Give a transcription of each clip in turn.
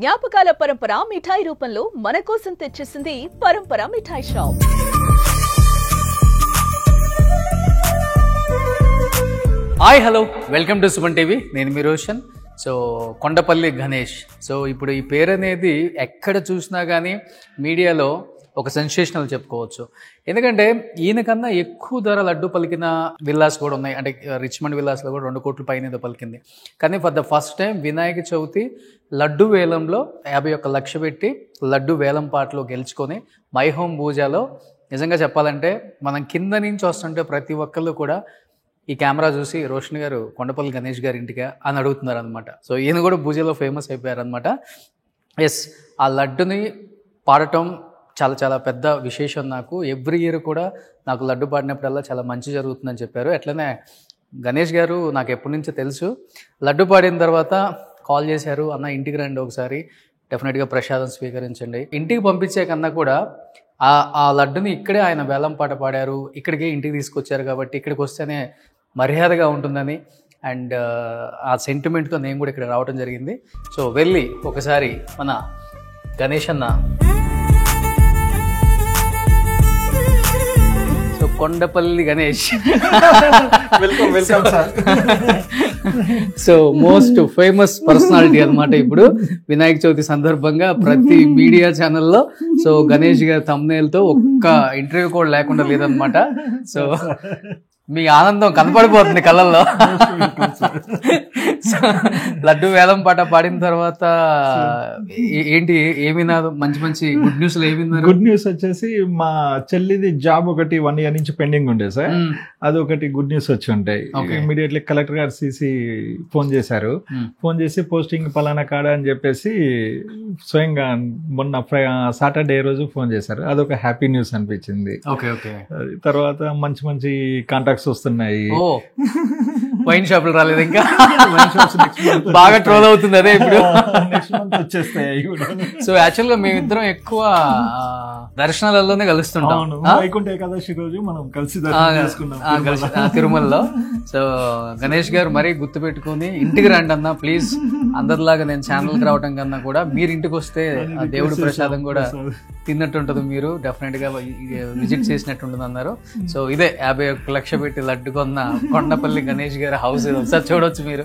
జ్ఞాపకాల పరంపర మిఠాయి రూపంలో మన కోసం తెచ్చేసింది పరంపర మిఠాయి shop. Hi hello, welcome to Suman TV. నేను మీ రోషన్. సో కొండపల్లి గణేష్. సో ఇప్పుడు ఈ పేరు అనేది ఎక్కడ చూసినా కానీ మీడియాలో ఒక సెన్సేషనల్ చెప్పుకోవచ్చు. ఎందుకంటే ఈయనకన్నా ఎక్కువ ధర లడ్డు పలికిన విల్లాస్ కూడా ఉన్నాయి. అంటే రిచ్మండ్ విల్లాస్లో కూడా 2 కోట్ల పైన ఏదో పలికింది. కానీ for the first time Vinayaka Chavithi laddu వేలంలో 51 లక్ష పెట్టి లడ్డు వేలం పాటలో గెలుచుకొని మై హోమ్ పూజలో నిజంగా చెప్పాలంటే మనం కింద నుంచి వస్తుంటే ప్రతి ఒక్కళ్ళు కూడా ఈ కెమెరా చూసి రోషన్ గారు కొండపల్లి గణేష్ గారి ఇంటిగా అని అడుగుతున్నారు అనమాట. సో ఈయన కూడా పూజలో ఫేమస్ అయిపోయారనమాట. ఎస్, ఆ లడ్డుని పాడటం చాలా చాలా పెద్ద విశేషం. నాకు ఎవ్రీ ఇయర్ కూడా నాకు లడ్డు పాడినప్పుడల్లా చాలా మంచి జరుగుతుందని చెప్పారు. అట్లనే గణేష్ గారు నాకు ఎప్పటి నుంచో తెలుసు. లడ్డు పాడిన తర్వాత కాల్ చేశారు, అన్న ఇంటికి రండి ఒకసారి, డెఫినెట్గా ప్రసాదం స్వీకరించండి. ఇంటికి పంపించే కన్నా కూడా ఆ లడ్డుని ఇక్కడే ఆయన వేలం పాట పాడారు, ఇక్కడికే ఇంటికి తీసుకొచ్చారు కాబట్టి ఇక్కడికి వస్తేనే మర్యాదగా ఉంటుందని అండ్ ఆ సెంటిమెంట్తో నేను కూడా ఇక్కడ రావడం జరిగింది. సో వెళ్ళి ఒకసారి మన గణేష్ అన్న, so Kondapalli Ganesh, welcome sir. So most famous personality అనమాట ఇప్పుడు వినాయక చవితి సందర్భంగా ప్రతి మీడియా ఛానల్లో. సో గణేష్ గారి థంబ్నెయిల్తో ఒక్క ఇంటర్వ్యూ కూడా లేకుండా లేదనమాట. సో మీ ఆనందం కనపడిపోతుంది కళ్ళల్లో. లడ్డు వేలం పాట పాడిన తర్వాత ఏంటి ఏమైనా మంచి మంచి గుడ్ న్యూస్ ఏమిన్నారు? గుడ్ న్యూస్ వచ్చేసి మా చెల్లిది జాబ్ ఒకటి 1 year నుంచి పెండింగ్ ఉండే సార్. అది ఒకటి గుడ్ న్యూస్ వచ్చి ఉంటాయి. ఇమీడియట్లీ కలెక్టర్ గారు సిసి ఫోన్ చేశారు. ఫోన్ చేసి పోస్టింగ్ పలానా కాడ అని చెప్పేసి స్వయంగా మొన్న సాటర్డే రోజు ఫోన్ చేశారు. అదొక హ్యాపీ న్యూస్ అనిపించింది. తర్వాత మంచి మంచి కాంటాక్ట్స్ వస్తున్నాయి. వైన్ షాపులు రాలేదు ఇంకా, బాగా ట్రోల్ అవుతుంది అదే ఇప్పుడు. నెక్స్ట్ మంత్ వచ్చేస్తాయి. సో యాక్చువల్ గా మేమిద్దరం ఎక్కువ దర్శనాలలోనే కలుస్తుంటాం. వైకుంఠ ఏకాదశి రోజు మనం కలిసి తిరుమలలో. సో గణేష్ గారు మరీ గుర్తు పెట్టుకుని ఇంటికి రండి అన్న ప్లీజ్, అందరిలాగా నేను ఛానల్కి రావడం కన్నా కూడా మీరు ఇంటికి వస్తే ఆ దేవుడి ప్రసాదం కూడా తిన్నట్టుంటది, మీరు డెఫినెట్ గా విజిట్ చేసినట్టుంటుంది అన్నారు. సో ఇదే 51 లక్ష పెట్టి లడ్డు కొన్న కొండపల్లి గణేష్ గారి హౌస్ ఒకసారి చూడవచ్చు మీరు.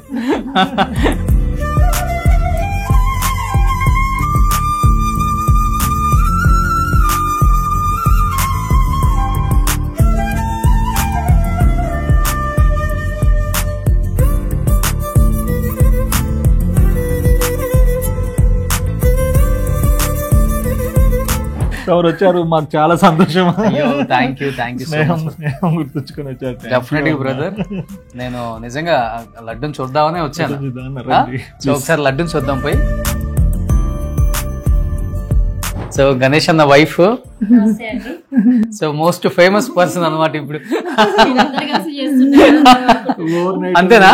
ఎవరు వచ్చారు, మాకు చాలా సంతోషం. థ్యాంక్ యూ స్నేహం గుర్తుంచుకొని వచ్చారు. డెఫినెట్లీ బ్రదర్, నేను నిజంగా లడ్డుని చూద్దామనే వచ్చాను. సో ఒకసారి లడ్డుని చూద్దాం పోయి. సో గణేష్ అన్న wife, so most famous person అనమాట ఇప్పుడు. అంతేనా?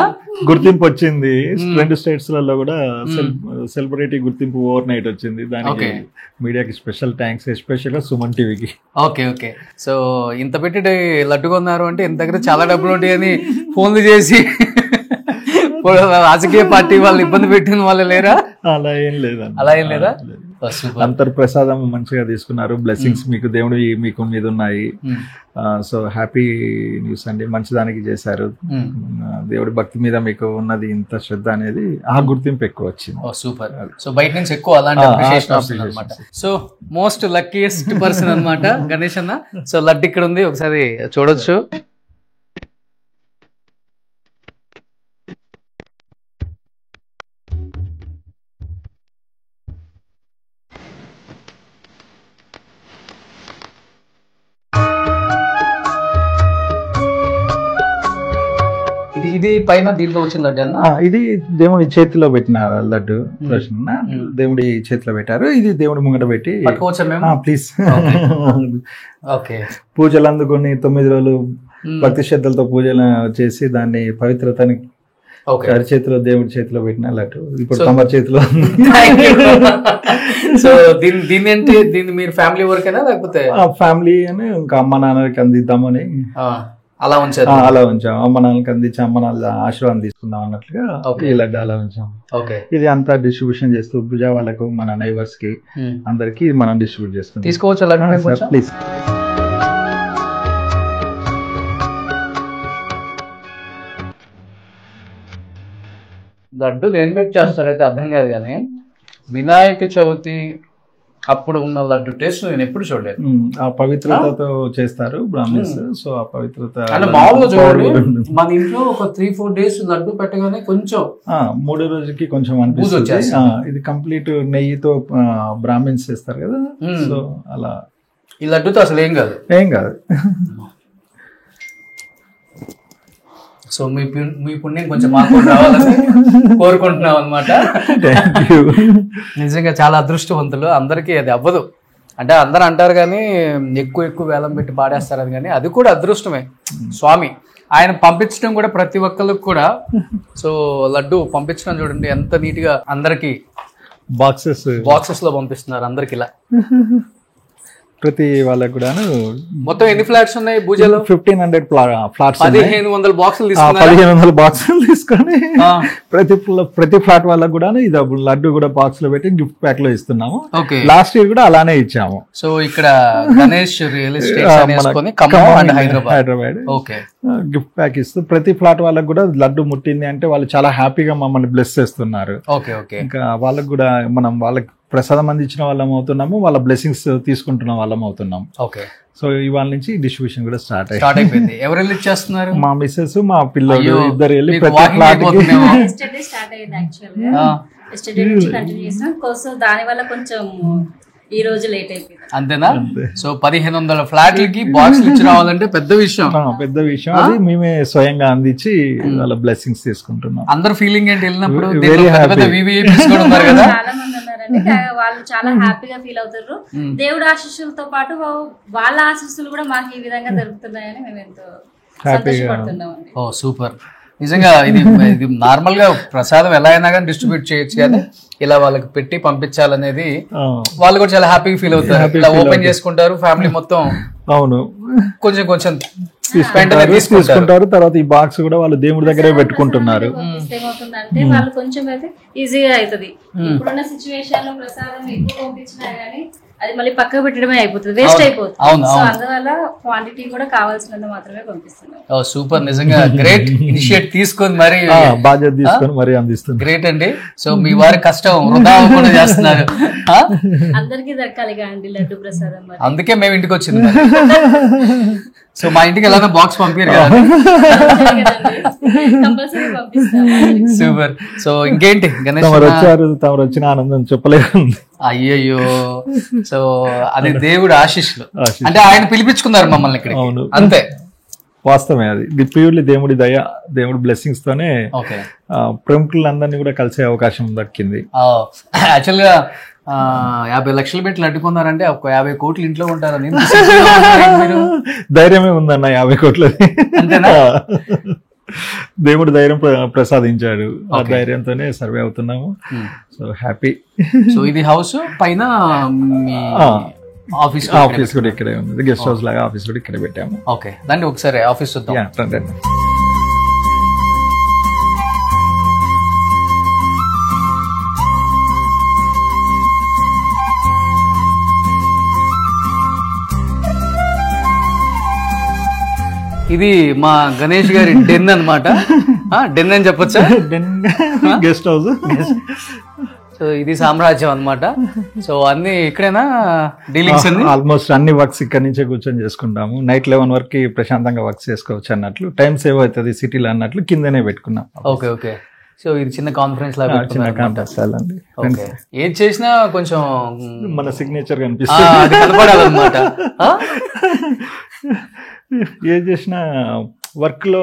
గుర్తింపు వచ్చింది 2 states లలో కూడా. సెలబ్రిటీ గుర్తింపు ఓవర్ నైట్ వచ్చింది. దానికి మీడియాకి స్పెషల్ థ్యాంక్స్, ఎస్పెషల్ గా సుమన్ టీవీకి. ఓకే. సో ఇంత పెట్టి లడ్డు కొన్నారు అంటే ఇంత దగ్గర చాలా డబ్బులు ఉంటాయని ఫోన్లు చేసి రాజకీయ పార్టీ వాళ్ళు ఇబ్బంది పెట్టిన వాళ్ళు లేరా? అలా ఏం లేదా? అంతర్ ప్రసాదం మంచిగా తీసుకున్నారు. బ్లెస్సింగ్స్ మీకు దేవుడు మీకు మీద ఉన్నాయి. సో హ్యాపీ న్యూస్ అండి, మంచిదానికి చేశారు. దేవుడి భక్తి మీద మీకు ఉన్నది ఇంత శ్రద్ధ అనేది ఆ గుర్తింపు ఎక్కువ వచ్చింది. సూపర్. సో బయట నుంచి ఎక్కువ అలాంటి అప్రిషియేషన్ వస్తుంది అనమాట. సో మోస్ట్ లక్కీయెస్ట్ పర్సన్ అనమాట గణేష్ అన్న. సో లడ్డు ఇక్కడ ఉంది, ఒకసారి చూడొచ్చు. ఇది పైన దీంట్లో వచ్చిన లడ్డు అన్న, ఇది దేవుడి చేతిలో పెట్టిన లడ్డు. దేవుడి చేతిలో పెట్టారు. ఇది దేవుడి ముంగట పెట్టి ప్లీజ్. ఓకే. పూజలు అందుకొని 9 రోజులు భక్తి శ్రద్ధలతో పూజలు చేసి దాన్ని పవిత్రతని చేతిలో దేవుడి చేతిలో పెట్టిన లడ్డు ఇప్పుడు తమ చేతిలో. సో దీన్ని మీరు ఫ్యామిలీ వర్క్ అయినా లేకపోతే? ఫ్యామిలీ అని ఇంకా అమ్మ నాన్నకి అందిద్దామని అలా ఉంచారు. అలా ఉంచాం. అమ్మ నాన్నకి అందించి అమ్మ నాన్న ఆశీర్వాదం తీసుకుందాం అన్నట్లుగా ఈ లడ్డు అలా ఉంచాం. ఇది అంతా డిస్ట్రిబ్యూషన్ చేస్తూ భుజా వాళ్ళకు, మన నైబర్స్ కి అందరికి మనం డిస్ట్రిబ్యూట్ చేస్తాం. తీసుకోవచ్చు ప్లీజ్. లడ్డు దేని పెట్టి చేస్తారైతే అర్థం కాదు, కానీ వినాయక చవితి అప్పుడు ఉన్న లడ్డు టేస్ట్ నేను ఎప్పుడు చూడలేదు. ఆ పవిత్రతతో చేస్తారు బ్రాహ్మణ్స్. సో ఆ పవిత్రత అంటే మామూలుగా చూడండి, మన ఇంట్లో ఒక 3-4 days లడ్డు పెట్టగానే కొంచెం 3 రోజుకి కొంచెం అనిపిస్తుంది. ఇది కంప్లీట్ నెయ్యితో బ్రాహ్మణ్స్ చేస్తారు కదా, సో అలా. ఈ లడ్డుతో అసలు ఏం కాదు. సో మీ పుణ్యం కొంచెం మాకు రావాలని కోరుకుంటున్నాం అనమాట. నిజంగా చాలా అదృష్టవంతులు. అందరికీ అది అవ్వదు. అంటే అందరూ అంటారు కానీ ఎక్కువ వేలం పెట్టి పాడేస్తారు అని, కానీ అది కూడా అదృష్టమే. స్వామి ఆయన పంపించడం కూడా ప్రతి ఒక్కరికి కూడా. సో లడ్డు పంపించడం చూడండి ఎంత నీట్ గా అందరికి బాక్సెస్ లో పంపిస్తున్నారు అందరికి. ఇలా ప్రతి వాళ్ళకు కూడా. మొత్తం ఎన్ని ఫ్లాట్స్ ఉన్నాయి పూజలో? 1500 ఫ్లాట్స్. 1500 బాక్సులు 1500 బాక్సులు తీసుకొని ప్రతి ఫ్లాట్ వాళ్ళకు కూడా ఇది లడ్డు కూడా బాక్స్ లో పెట్టి గిఫ్ట్ ప్యాక్ లో ఇస్తున్నాము. లాస్ట్ ఇయర్ కూడా అలానే ఇచ్చాము. సో ఇక్కడ Ganesh real estate Hyderabad gift pack ఇస్తూ ప్రతి ఫ్లాట్ వాళ్ళకు కూడా లడ్డు ముట్టింది అంటే వాళ్ళు చాలా హ్యాపీగా మమ్మల్ని బ్లెస్ చేస్తున్నారు. ఇంకా వాళ్ళకు కూడా మనం వాళ్ళకి ప్రసాదం అందించిన వాళ్ళం అవుతున్నాము, వాళ్ళ బ్లెస్సింగ్స్ తీసుకుంటున్న వాళ్ళం అవుతున్నాం. సో ఇవాళ నుంచి డిస్ట్రిబ్యూషన్ కూడా స్టార్ట్ అయిపోయింది. ఎవరు వెళ్ళి చేస్తున్నారు? మా మిస్సెస్, మా పిల్లలు ఇద్దరు వెళ్ళి దాని వల్ల కొంచెం ఈ రోజు లేట్ అయిపోయింది. అంతేనా? సో 1500 ఫ్లాట్లకి బాక్స్ ఇచ్చి రావాలంటే పెద్ద విషయం. అది మేమే స్వయంగా అందించి వాళ్ళ బ్లెస్సింగ్స్ తీసుకుంటున్నాం. అందరు ఫీలింగ్ ఏంటి వెళ్ళినప్పుడు? చాలా మంది ఉన్నారండి, వాళ్ళు చాలా హ్యాపీగా ఫీల్ అవుతారు. దేవుడు ఆశీస్సులతో పాటు వాళ్ళ ఆశీస్సులు కూడా మాకు ఈ విధంగా దొరుకుతున్నాయని మేము ఎంతో సంతోషపడుతున్నాం. ఓ సూపర్. నిజంగా ఇది నార్మల్ గా ప్రసాదం ఎలా అయినా కానీ డిస్ట్రిబ్యూట్ చేయొచ్చు, కానీ ఇలా వాళ్ళకి పెట్టి పంపించాలనేది వాళ్ళు కూడా చాలా హ్యాపీగా ఫీల్ అవుతారు. ఇలా ఓపెన్ చేసుకుంటారు ఫ్యామిలీ మొత్తం. అవును, కొంచెం తీసుకుంటారు. తర్వాత ఈ బాక్స్ కూడా వాళ్ళు దేవుడి దగ్గరే పెట్టుకుంటున్నారు. ఏమవుతుందంటే వాళ్ళు కొంచెం అయితే ఈజీగా అవుతుంది. ఇప్పుడున్న సిచ్యువేషన్ లో ప్రసాదం ఎక్కువ పంపించినా గానీ అది మళ్ళీ పక్క పెట్టడమే అయిపోతుంది, వేస్ట్ అయిపోతుంది. సో అందువల్ల క్వాంటిటీ కూడా కావాల్సినంత మాత్రమే పంపిస్తున్నాం. సూపర్, నిజంగా గ్రేట్ ఇనిషియేట్ తీసుకొని మరి బాధ్యత తీసుకొని మరి అందిస్తుంది. గ్రేట్ అండి. సో మీ వారి కష్టం వృధా కూడా చేస్తున్నారు. అందరికీ దక్కాలి అండి లడ్డు ప్రసాదం, అందుకే మేము ఇంటికి వచ్చింది. సో మా ఇంటికి ఎలా బాక్స్ పంపారు కదా. సూపర్. సో ఇంకేంటి గణేష్ వచ్చారు, తమరు వచ్చిన ఆనందం చెప్పలేదు. అయ్యయ్యో, సో అది దేవుడు ఆశీస్సులు. అంటే ఆయన పిలిపించుకున్నారు మమ్మల్ని ఇక్కడ. అంతే, వాస్తవమే. అది ప్యూర్లీ దేవుడి దయ, దేవుడి బ్లెస్సింగ్స్ తోనే ప్రముఖులందరినీ కూడా కలిసే అవకాశం దక్కింది. యాక్చువల్ గా 50 లక్షలు పెట్టి అడ్డుకున్నారంటే ఒక 50 కోట్లు ఇంట్లో ఉంటారని ధైర్యమే ఉందన్న. 50 కోట్లది దేవుడు ధైర్యం ప్రసాదించాడు. ఆ ధైర్యంతోనే సర్వే అవుతున్నాము. So happy. సో ఇది హౌస్ పైన ఆఫీస్ కూడా ఇక్కడే ఉంది. గెస్ట్ హౌస్ లాగా ఆఫీస్ కూడా ఇక్కడే పెట్టాము. ఓకే, దాన్ని ఒకసారి ఆఫీస్ చూద్దాం. ఇది మా గణేష్ గారి డెన్ అనమాట. డెన్ అని చెప్పొచ్చా? Guest house. సో ఇది సామ్రాజ్యం అనమాట. సో అన్ని ఇక్కడేనా డీలింగ్స్? ఆల్మోస్ట్ అన్ని వర్క్స్ ఇక్కడ నుంచే కూర్చొని చేసుకుంటాము. నైట్ 11 వరకు ప్రశాంతంగా వర్క్ చేసుకోవచ్చు అన్నట్లు, టైం సేవ్ అవుతుంది సిటీలో అన్నట్లు కిందనే పెట్టుకున్నాం. Okay okay. సో ఇది చిన్న కాన్ఫరెన్స్ లాగా, చిన్న కాన్ఫరెన్స్ అండి. ఏది చేసినా కొంచెం మన సిగ్నేచర్ కనిపిస్తుంది, కనపడాలన్నమాట. ఏది చేసినా వర్క్ లో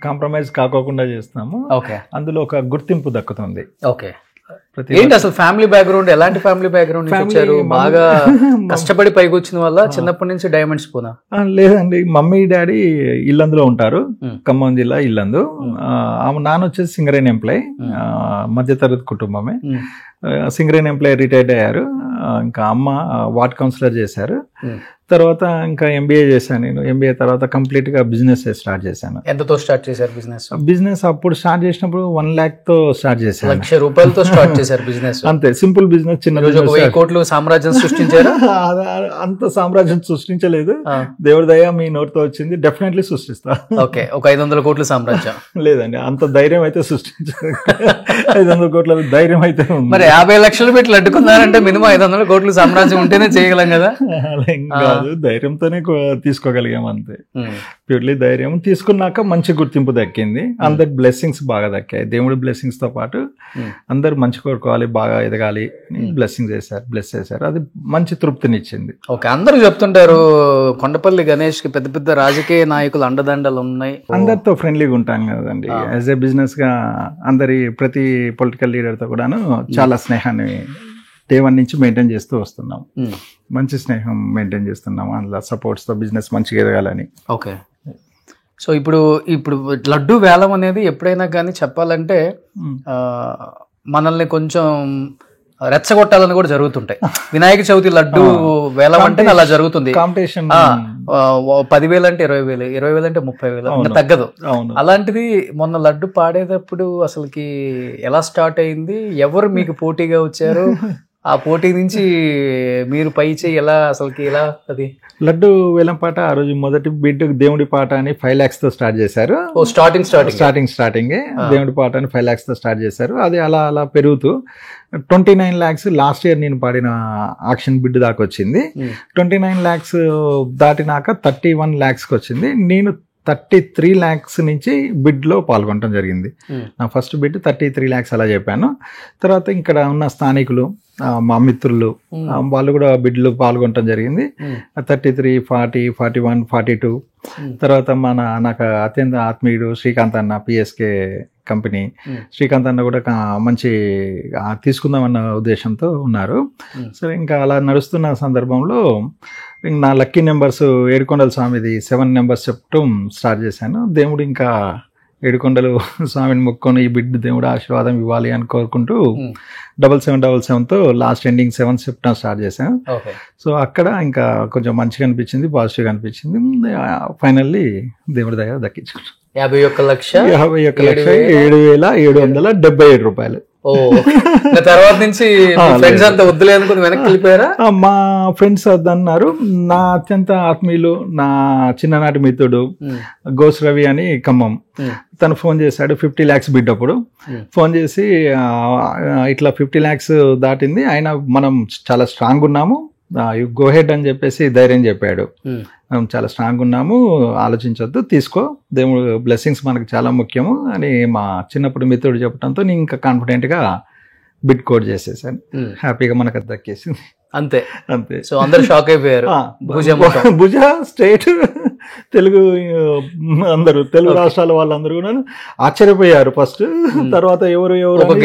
కాంప్రమైజ్ కాకోకుండా చేస్తాము. అందులో ఒక గుర్తింపు దక్కుతుంది. ఓకే. ఏంటి అసలు ఫ్యామిలీ బ్యాక్గ్రౌండ్? ఎలాంటి ఫ్యామిలీ బ్యాక్గ్రౌండ్ వచ్చారు? బాగా కష్టపడి పైకి వచ్చిన వల్ల చిన్నప్పటి నుంచి డైమండ్స్ పోనా? లేదండి, మమ్మీ డాడీ ఇల్లందులో ఉంటారు, ఖమ్మం జిల్లా ఇల్లందు. ఆమె నాన్న వచ్చేసి సింగరేణి ఎంప్లాయ్, మధ్యతరగతి కుటుంబమే. సింగరేణి ఎంప్లాయ్ రిటైర్డ్ అయ్యారు. ఇంకా అమ్మ వార్డ్ కౌన్సిలర్ చేశారు. తర్వాత ఇంకా ఎంబీఏ చేశాను నేను. ఎంబీఏ తర్వాత కంప్లీట్ గా బిజినెస్ స్టార్ట్ చేశాను. ఎంతతో స్టార్ట్ చేశారు బిజినెస్? బిజినెస్ అప్పుడు స్టార్ట్ చేసినప్పుడు 1 lakh తో స్టార్ట్ చేశాను. 1,00,000 రూపాయలతో స్టార్ట్ చేశారు బిజినెస్. అంతే, సింపుల్ బిజినెస్. చిన్న రోజు 1,000 కోట్లు సామ్రాజ్యం సృష్టించారు. అంత సామ్రాజ్యం సృష్టించలేదు, దేవుడి దయ మీ నోటితో వచ్చింది. డెఫినెట్లీ సృష్టిస్తా. ఓకే, ఒక 500 కోట్ల సామ్రాజ్యం లేదండి, అంత ధైర్యం అయితే సృష్టించారు. 500 కోట్ల ధైర్యం అయితే ఉంది. మరి 50 లక్షలు పెట్టి అడ్డుకున్నారంటే మినిమం 500 కోట్ల సామ్రాజ్యం ఉంటేనే చేయగలం కదా. కాదు, ధైర్యంతోనే తీసుకోగలిగాం అంతే. ప్యూర్లీ ధైర్యం తీసుకున్నాక మంచి గుర్తింపు దక్కింది. అందరి బ్లెస్సింగ్స్ బాగా దక్కాయి. దేవుడి బ్లెస్సింగ్స్ తో పాటు అందరు మంచి కోరుకోవాలి, బాగా ఎదగాలి, బ్లెస్ చేశారు. అది మంచి తృప్తినిచ్చింది. ఓకే, అందరూ చెప్తుంటారు కొండపల్లి గణేష్ కి పెద్ద పెద్ద రాజకీయ నాయకులు అండదండలు ఉన్నాయి. అందరితో ఫ్రెండ్లీగా ఉంటాం కదండి. యాజ్ ఏ బిజినెస్ గా ప్రతి పొలిటికల్ లీడర్ తో కూడాను చాలా స్నేహాన్ని డే 1 నుంచి మెయింటైన్ చేస్తూ వస్తున్నాం. మంచి స్నేహం మెయింటైన్ చేస్తున్నాం. అందులో సపోర్ట్స్ తో బిజినెస్ మంచిగా ఎదగాలని. ఓకే, సో ఇప్పుడు లడ్డు వేలం అనేది ఎప్పుడైనా కానీ చెప్పాలంటే మనల్ని కొంచెం రెచ్చగొట్టాలని కూడా జరుగుతుంటాయి. వినాయక చవితి లడ్డు వేలం అంటే అలా జరుగుతుంది. కాంపిటీషన్ 10,000 అంటే 20,000, 20,000 అంటే 30,000, ఇంకా తగ్గదు. అలాంటిది మొన్న లడ్డు పాడేటప్పుడు అసలుకి ఎలా స్టార్ట్ అయింది? ఎవరు మీకు పోటీగా వచ్చారు? ఆ పోటీ నుంచి మీరు పై చేయి ఎలా అసలుకి ఎలా? అది లడ్డు వేలం పాట ఆ రోజు మొదటి బిడ్ దేవుడి పాట అని 5 lakhs తో స్టార్ట్ చేశారు. స్టార్టింగ్ దేవుడి పాట అని 5 lakhs తో స్టార్ట్ చేశారు. అది అలా అలా పెరుగుతూ 29 lakhs లాస్ట్ ఇయర్ నేను పాడిన ఆక్షన్ బిడ్ దాకా వచ్చింది. 29 lakhs దాటినాక 31 lakhsకి వచ్చింది. నేను 33 lakhs నుంచి బిడ్ లో పాల్గొనడం జరిగింది. నా ఫస్ట్ బిడ్ 33 lakhs అలా చెప్పాను. తర్వాత ఇక్కడ ఉన్న స్థానికులు, మా మిత్రులు, వాళ్ళు కూడా బిడ్లు పాల్గొనడం జరిగింది. 33, 40, 41, 42. తర్వాత నాకు అత్యంత ఆత్మీయుడు శ్రీకాంత్ అన్న, పిఎస్కే కంపెనీ, శ్రీకాంత్ అన్న కూడా మంచి తీసుకుందామన్న ఉద్దేశంతో ఉన్నారు. సరే, ఇంకా అలా నడుస్తున్న సందర్భంలో నా లక్కీ నెంబర్స్ ఏడుకొండల స్వామిది 7 numbers చెప్పడం స్టార్ట్ చేశాను. దేవుడు ఇంకా ఏడుకొండలు స్వామిని మొక్కుకొని ఈ బిడ్డ దేవుడు ఆశీర్వాదం ఇవ్వాలి అని కోరుకుంటూ 7777తో లాస్ట్ ఎండింగ్ 7 చెప్పడం స్టార్ట్ చేశాను. సో అక్కడ ఇంకా కొంచెం మంచిగా అనిపించింది, పాజిటివ్గా అనిపించింది. ఫైనల్లీ దేవుడి దగ్గర దక్కించుకున్నాను. 51,777,777 రూపాయలు. తర్వాత నుంచి ఫ్రెండ్స్ అంతా వద్దులే అనుకుని వెనక్కి వెళ్ళిపోయారా? మా ఫ్రెండ్స్ అన్నారు. నా అత్యంత ఆత్మీయులు, నా చిన్ననాటి మిత్రుడు గోస్ రవి అని ఖమ్మం, తను ఫోన్ చేశాడు 50 lakhs బిడ్ అప్పుడు. ఫోన్ చేసి ఇట్లా 50 lakhs దాటింది, అయినా మనం చాలా స్ట్రాంగ్ ఉన్నాము, గో హెడ్ అని చెప్పేసి ధైర్యం చెప్పాడు. మనం చాలా స్ట్రాంగ్ ఉన్నాము, ఆలోచించొద్దు, తీసుకో, దేవుడు బ్లెస్సింగ్స్ మనకు చాలా ముఖ్యము అని మా చిన్నప్పుడు మిత్రుడు చెప్పడంతో నేను ఇంకా కాన్ఫిడెంట్గా బిడ్ కోడ్ చేసేసాను. హ్యాపీగా మనకు అది దక్కేసింది. అంతే. అంతే. సో అందరు షాక్ అయిపోయారు. భుజ స్టేట్ తెలుగు అందరూ తెలుగు రాష్ట్రాల వాళ్ళందరూ కూడా ఆశ్చర్యపోయారు ఫస్ట్. తర్వాత ఎవరు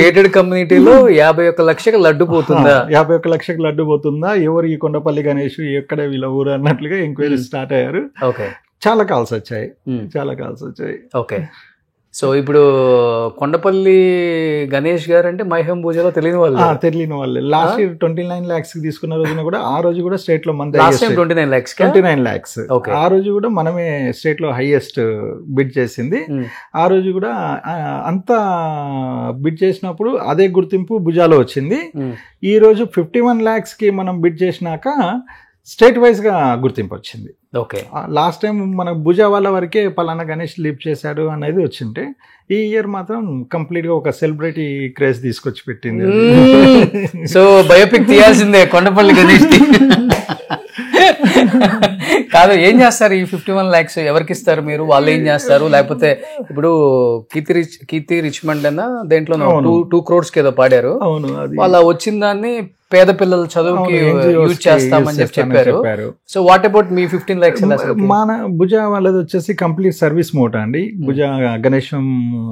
గేటెడ్ కమ్యూనిటీలో 51 లక్షకి లడ్డు పోతుందా, 51 లక్షకి లడ్డు పోతుందా, ఎవరు ఈ కొండపల్లి గణేష్, ఎక్కడ వీళ్ళ ఊరు అన్నట్లుగా ఎంక్వైరీ స్టార్ట్ అయ్యారు. చాలా కాల్స్ వచ్చాయి. ఓకే, సో ఇప్పుడు కొండపల్లి గణేష్ గారు అంటే మైహం పూజలో తెలియని వాళ్ళే. లాస్ట్ ఇయర్ 29 lakhs తీసుకున్న రోజున కూడా, ఆ రోజు కూడా స్టేట్ లో మన 29 lakhs. ఆ రోజు కూడా మనమే స్టేట్ లో హైయెస్ట్ బిడ్ చేసింది. ఆ రోజు కూడా అంత బిడ్ చేసినప్పుడు అదే గుర్తింపు భుజాలో వచ్చింది. ఈ రోజు 51 lakhs కి మనం బిడ్ చేసినాక స్టేట్ వైజ్ గా గుర్తింపు వచ్చింది. ఓకే, లాస్ట్ టైం మన భుజ వాళ్ళ వరకే పలానా గణేష్ లీప్ చేశాడు అనేది వచ్చింటే, ఈ ఇయర్ మాత్రం కంప్లీట్ గా ఒక సెలబ్రిటీ క్రేజ్ తీసుకొచ్చి పెట్టింది. సో బయోపిక్ తీయాల్సిందే కొండపల్లి గణేష్. కాదు, ఏం చేస్తారు ఈ 51 lakhs? ఎవరికి ఇస్తారు మీరు? వాళ్ళు ఏం చేస్తారు? లేకపోతే ఇప్పుడు కీర్తి రిచ్మండ్ అన్న దేంట్లో 2 crores ఏదో పాడారు, వాళ్ళ వచ్చిన దాన్ని పేద పిల్లల చదువుకి యూజ్ చేస్తామని చెప్పారు. So what about me 15 lakhs? మన భుజ వాళ్ళది వచ్చేసి కంప్లీట్ సర్వీస్ మోటా అండి. భుజ గణేశం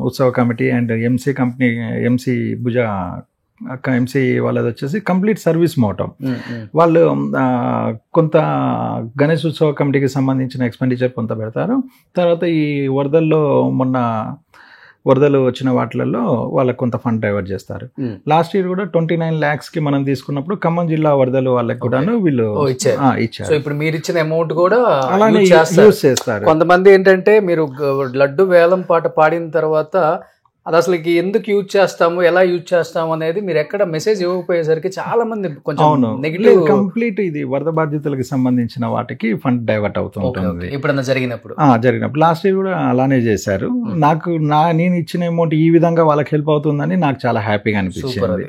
ఉత్సవ కమిటీ అండ్ ఎంసీ భుజ ఎంసీ వాళ్ళది వచ్చేసి కంప్లీట్ సర్వీస్ మోటం. వాళ్ళు కొంత గణేష్ ఉత్సవ కమిటీకి సంబంధించిన ఎక్స్పెండిచర్ కొంత పెడతారు. తర్వాత ఈ వరదల్లో మొన్న వరదలు వచ్చిన వాటిలలో వాళ్ళకి కొంత ఫండ్ డైవర్ట్ చేస్తారు. లాస్ట్ ఇయర్ కూడా 29 lakhs కి మనం తీసుకున్నప్పుడు ఖమ్మం జిల్లా వరదలు వాళ్ళకి కూడాను వీళ్ళు ఇచ్చారు. సో ఇప్పుడు మీరు ఇచ్చిన అమౌంట్ కూడా అలానే యూజ్ చేస్తారు. కొంతమంది ఏంటంటే మీరు లడ్డు వేలం పాట పాడిన తర్వాత అది అసలు ఎందుకు యూజ్ చేస్తాము, ఎలా యూజ్ చేస్తాము అనేది మీరు ఎక్కడ మెసేజ్ ఇవ్వకపోయేసరికి చాలా మంది కొంచెం నెగిటివ్. కంప్లీట్ ఇది వరద బాధితులకు సంబంధించిన వాటికి ఫండ్ డైవర్ట్ అవుతుంటుంది ఎప్పుడన్నా జరిగినప్పుడు. లాస్ట్ ఇయర్ కూడా అలానే చేశారు. నాకు నేను ఇచ్చిన అమౌంట్ ఈ విధంగా వాళ్ళకి హెల్ప్ అవుతుందని నాకు చాలా హ్యాపీగా అనిపించింది.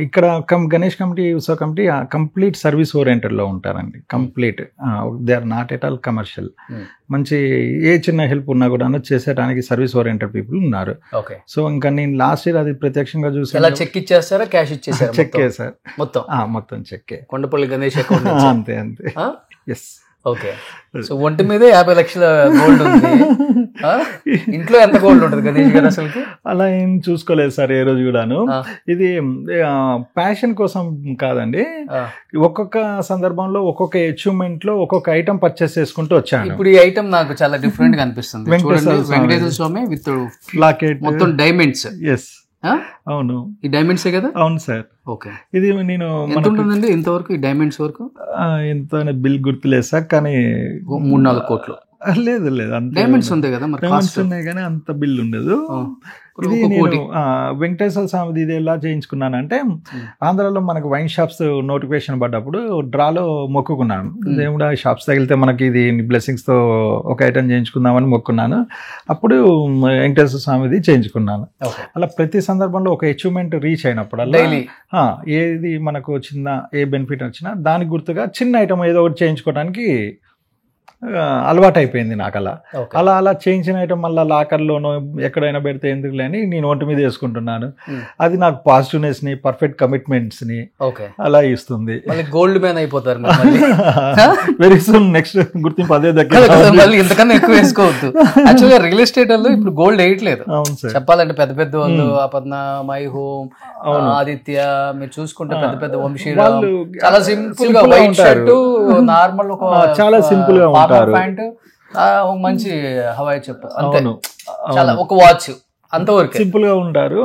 ఇక్కడ గణేష్ కమిటీ, ఉత్సవ కమిటీ కంప్లీట్ సర్వీస్ ఓరియంటెడ్ లో ఉంటారండి. Complete they are not at all commercial. మంచి ఏ చిన్న హెల్ప్ ఉన్నా కూడా చేసేటానికి సర్వీస్ ఓరియంటెడ్ పీపుల్ ఉన్నారు. సో ఇంకా నేను లాస్ట్ ఇయర్ అది ప్రత్యక్షంగా చూసాను. చెక్ ఇచ్చేస్తారా, క్యాష్ ఇచ్చేసారా? చెక్ సార్, మొత్తం చెక్. కొండపల్లి గణేష్ అంతే. ఎస్. ఓకే. సో ఒంటి మీదే 50 లక్షల గోల్డ్ ఉంది. ఇంట్లో ఎంత గోల్డ్ ఉంటుంది గణేష్ గారు అసలు? అలా ఏం చూసుకోలేదు సార్ ఏ రోజు కూడాను. ఇది ప్యాషన్ కోసం కాదండి. ఒక్కొక్క సందర్భంలో ఒక్కొక్క అచీవ్మెంట్ లో ఒక్కొక్క ఐటమ్ పర్చేస్ చేసుకుంటూ వచ్చాను. ఇప్పుడు ఈ ఐటమ్ నాకు చాలా డిఫరెంట్ గా అనిపిస్తుంది. వెంకటేశ్వర స్వామి విత్ లాకెట్, మొత్తం డైమండ్స్. ఎస్, అవును. ఈ డైమండ్సే కదా? అవును సార్. ఓకే. ఇది నేను ఎంత ఉంటుందండి ఇంతవరకు ఈ డైమండ్స్ వరకు? ఎంత బిల్ గుర్తులేదు సార్, కానీ 3-4 కోట్లు. లేదు డైమండ్స్ ఉంటాయి కదా, డైమండ్స్ ఉన్నాయి కానీ అంత బిల్ ఉండదు. ఇది నేను వెంకటేశ్వర స్వామిది ఇది ఎలా చేయించుకున్నానంటే, ఆంధ్రాలో మనకు వైన్ షాప్స్ నోటిఫికేషన్ పడ్డప్పుడు డ్రాలో మొక్కుకున్నాను. దేవుడా షాప్స్ తగిలితే మనకి ఇది బ్లెస్సింగ్స్ తో ఒక ఐటమ్ చేయించుకుందామని మొక్కున్నాను. అప్పుడు వెంకటేశ్వర స్వామిది చేయించుకున్నాను. అలా ప్రతి సందర్భంలో ఒక అచీవ్మెంట్ రీచ్ అయినప్పుడు ఏది మనకు చిన్న ఏ బెనిఫిట్ వచ్చినా దానికి గుర్తుగా చిన్న ఐటమ్ ఏదో ఒకటి చేయించుకోవడానికి అలవాటు అయిపోయింది నాకు. అలా చేయించిన ఐటమ్ మళ్ళీ లాకర్లోనో ఎక్కడైనా పెడితే ఎందుకు లేని నేను ఒంటి మీద వేసుకుంటున్నాను. అది నాకు పాజిటివ్నెస్ ని, పర్ఫెక్ట్ కమిట్మెంట్స్ ని అలా ఇస్తుంది. గోల్డ్ మ్యాన్ అయిపోతారు వెరీ సూన్. నెక్స్ట్ గుర్తింపు అదే దగ్గర. ఇంతకన్నా ఎక్కువ వేసుకోవద్దు. యాక్చువల్గా రియల్ ఎస్టేట్ వాళ్ళు ఇప్పుడు గోల్డ్ వేయట్లేదు చెప్పాలంటే. పెద్ద పెద్ద వాళ్ళు అపర్ణ, మై హోమ్, ఆదిత్య, మీరు చూసుకుంటే పెద్ద పెద్ద వంశీరామ్ చాలా సింపుల్ గా వైట్ షర్ట్, నార్మల్ ఒక చాలా సింపుల్ గా ప్యాంట్, మంచి హవాయి చెప్పు అంతే, చాలా ఒక వాచ్ అంతవరకు సింపుల్ గా ఉంటారు.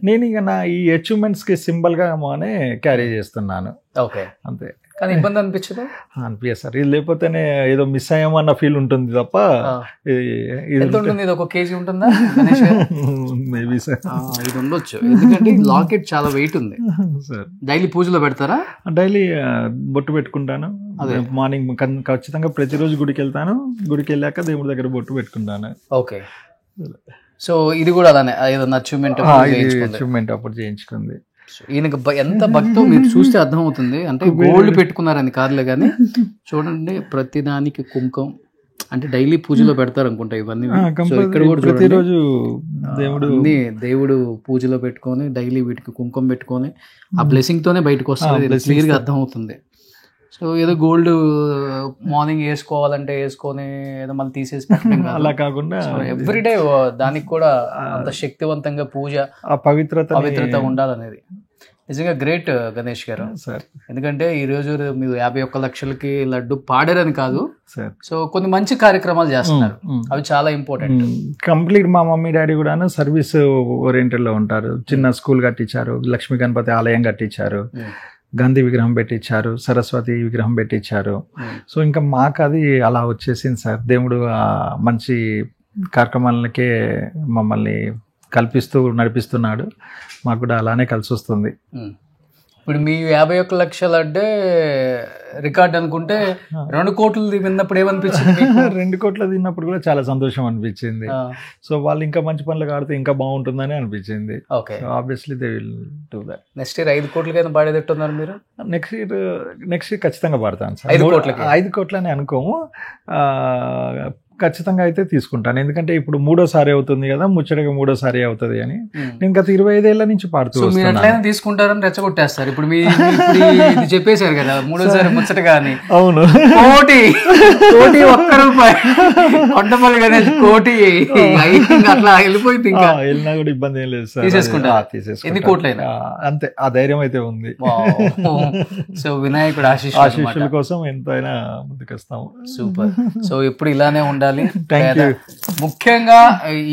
నేను ఇక నా ఈ అచీవ్మెంట్స్ కి సింబల్ గా మానే క్యారీ చేస్తున్నాను. ఓకే, అంతే. కానీ ఇబ్బంది అనిపించదు? అనిపించదు సార్. ఇది లేకపోతేనే ఏదో మిస్ అయ్యామన్న ఫీల్ ఉంటుంది తప్ప. ఎంత ఉంటుంది? ఇది 1 kg ఉంటుందా? మేబీ సార్, ఇది ఉండొచ్చు. ఎందుకంటే లాకెట్ చాలా వెయిట్ ఉంది సార్. డైలీ పూజలో పెడతారా? డైలీ బొట్టు పెట్టుకుంటాను. మార్నింగ్ ఖచ్చితంగా ప్రతిరోజు గుడికి వెళ్తాను. గుడికి వెళ్ళాక దేవుడి దగ్గర బొట్టు పెట్టుకుంటాను. ఓకే. సో ఇది కూడా అలానే ఏదైనా అచీవ్మెంట్ అప్పుడు చేయించుకుంది. ఈయనకు ఎంత భక్తో మీరు చూస్తే అర్థమవుతుంది. అంటే గోల్డ్ పెట్టుకున్నారని కాదులే కానీ చూడండి, ప్రతిదానికి కుంకుమ, అంటే డైలీ పూజలో పెడతారు అనుకుంటా ఇవన్నీ. ఇక్కడ కూడా ప్రతిరోజు దేవుడు పూజలో పెట్టుకొని డైలీ వీటికి కుంకుమ పెట్టుకొని ఆ బ్లెస్సింగ్ తోనే బయటకు వస్తుంది. క్లియర్ గా అర్థమవుతుంది. సో ఏదో గోల్డ్ మార్నింగ్ వేసుకోవాలంటే వేసుకొని ఏదో మళ్ళీ తీసేసి అలా కాకుండా ఎవ్రీడే దానికి కూడా అంత శక్తివంతంగా పూజ, పవిత్రత ఉండాలనేది నిజంగా గ్రేట్ గణేష్ గారు సార్. ఎందుకంటే ఈ రోజు మీరు 51 లక్షలకి లడ్డు పాడారని కాదు సార్, సో కొన్ని మంచి కార్యక్రమాలు చేస్తున్నారు. అవి చాలా ఇంపార్టెంట్. కంప్లీట్ మా మమ్మీ డాడీ కూడా సర్వీస్ ఓరియంటెడ్ లో ఉంటారు. చిన్న స్కూల్ కట్టించారు, లక్ష్మీ గణపతి ఆలయం కట్టించారు, గాంధీ విగ్రహం పెట్టించారు, సరస్వతి విగ్రహం పెట్టించారు. సో ఇంకా మాకు అది అలా వచ్చేసింది సార్. దేవుడు మంచి కార్యక్రమాలకే మమ్మల్ని కల్పిస్తూ నడిపిస్తున్నాడు. మాకు కూడా అలానే కలిసి వస్తుంది. ఇప్పుడు మీ 51 లక్షల అంటే రికార్డ్ అనుకుంటే 2 కోట్లు విన్నప్పుడు ఏమనిపించింది? 2 కోట్లు తిన్నప్పుడు కూడా చాలా సంతోషం అనిపించింది. సో వాళ్ళు ఇంకా మంచి పనులు ఆడితే ఇంకా బాగుంటుందని అనిపించింది. Okay, obviously they will do that. Next year 5 కోట్లకైనా పాడేటట్టున్నారు మీరు? నెక్స్ట్ ఇయర్ ఖచ్చితంగా పాడతాను సార్. 5 కోట్లని అనుకోము, ఖచ్చితంగా అయితే తీసుకుంటాను. ఎందుకంటే ఇప్పుడు 3వసారి అవుతుంది కదా, ముచ్చటగా 3వసారి అవుతుంది అని. నేను గత 25 ఏళ్ల నుంచి పాడుతూ తీసుకుంటారని రెచ్చగొట్టేస్తారు. ఇప్పుడు చెప్పేశారు కదా 3వసారి ముచ్చటగా అని. అవును, కోటి ఒక్క రూపాయి కొండపల్లి గణేష్ కోటి ఇంకా అట్లా వెళ్ళిపోయింది. ఇంకా వెళ్ళినా కూడా ఇబ్బంది ఏం లేదు సార్, తీసేసుకుంటా తీసేసుకుంటా. ఎన్ని కోట్లైనా అంతే, ఆ ధైర్యం అయితే ఉంది. సో వినాయకుడు ఆశీస్సుల కోసం ఎంతైనా ముందుకొస్తాము. సూపర్. సో ఎప్పుడు ఇలానే ఉండాలి. Thank you. ముఖ్యంగా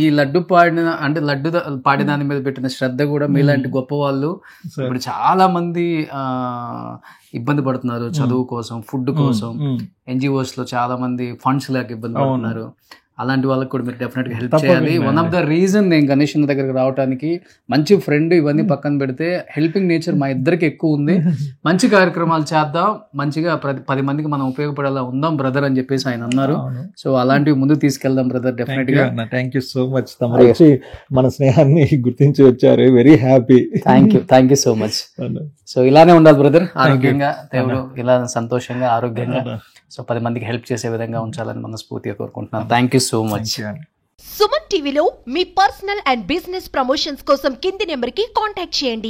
ఈ లడ్డు పాడిన అంటే లడ్డు పాడిన దాని మీద పెట్టిన శ్రద్ధ కూడా మీలాంటి గొప్ప వాళ్ళు ఇప్పుడు చాలా మంది ఇబ్బంది పడుతున్నారు చదువు కోసం, ఫుడ్ కోసం. NGOs లో చాలా మంది ఫండ్స్ లేక ఇబ్బంది పడుతున్నారు. అలాంటి వాళ్ళకి కూడా మీరు డెఫినెట్ గా హెల్ప్ చేయాలి. వన్ ఆఫ్ ద రీజన్ నేను గణేష్ దగ్గరికి రావడానికి, మంచి ఫ్రెండ్ ఇవన్నీ పక్కన పెడితే హెల్పింగ్ నేచర్ మా ఇద్దరికి ఎక్కువ ఉంది. మంచి కార్యక్రమాలు చేద్దాం, మంచిగా 10 మందికి మనం ఉపయోగపడేలా ఉందాం బ్రదర్ అని చెప్పేసి ఆయన అన్నారు. సో అలాంటివి ముందుకు తీసుకెళ్దాం బ్రదర్ డెఫినెట్ గా. థ్యాంక్ యూ సో మచ్, తమరు వచ్చి మన స్నేహాన్ని గుర్తించి వచ్చారు. Very happy. Thank you so much. So ఇలానే ఉండాలి బ్రదర్, ఆరోగ్యంగా దేవుడు ఇలా సంతోషంగా ఆరోగ్యంగా సో 10 మందికి హెల్ప్ చేసే విధంగా ఉంచాలని మనస్ఫూర్తిగా కోరుకుంటున్నాను. Thank you so much. Suman టీవీలో మీ పర్సనల్ అండ్ బిజినెస్ ప్రమోషన్స్ కోసం కింది నెంబర్కి కాంటాక్ట్ చేయండి.